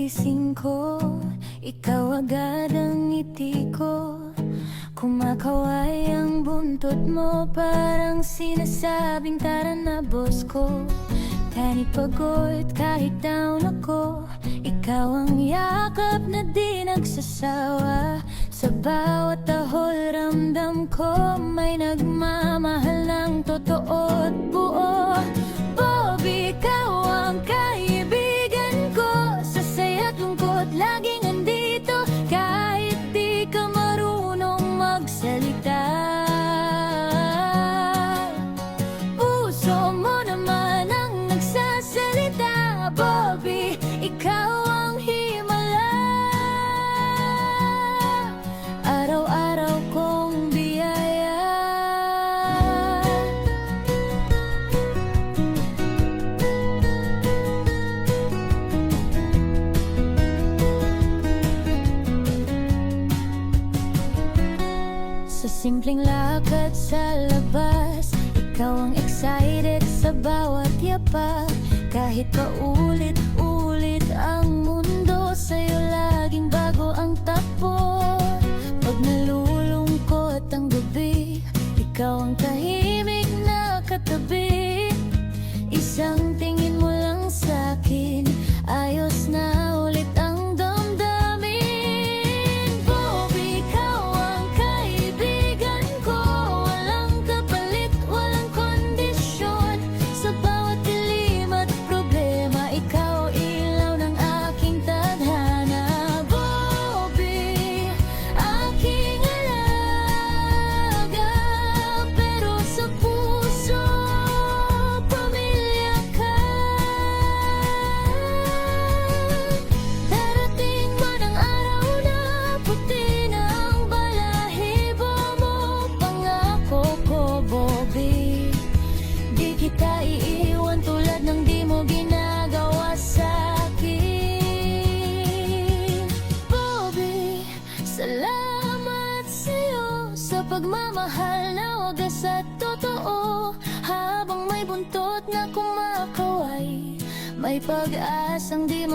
pagising ko, ikaw agad ang ngiti ko. Kumakaway ang buntot mo, parang sinasabing tara na boss ko. Tani pagod kahit down ako, ikaw ang yakap na di nagsasawa. Sa bawat tahol ramdam ko, may nagmamahal ng totoo at buo. Bobby, ikaw ang kaibigan ko, sa saya't lungkot laging nandito. Kahit di ka marunong magsalita, puso mo naman ang nagsasalita. Bobby, ikaw ang himala, araw-araw kong biyaya. Sa simpleng lakad sa labas, ikaw ang excited sa bawat yapak. Kahit paulit-ulit ang mundo, sa'yo laging bago ang takbo. Pag nalulungkot ang gabi, ikaw ang tahimik na katabi. Isang tingin mo lang sa'kin, ayos na ulit ang damdamin. Bobby, ikaw ang kaibigan ko, walang kapalit, walang kondisyon. Sa bawat dilim at problema, ikaw ilaw ng aking tadhana. Bobby, aking alaga, pero sa puso, pamilya ka. Darating man ang araw na puti na ang balahibo mo, pangako ko, Bobby, di kita iiwan tulad ng di mo ginagawa sa'kin. Bobby, salamat sa'yo sa pagmamahal na wagas at totoo. Habang may buntot na kumakaway, may pag-asang di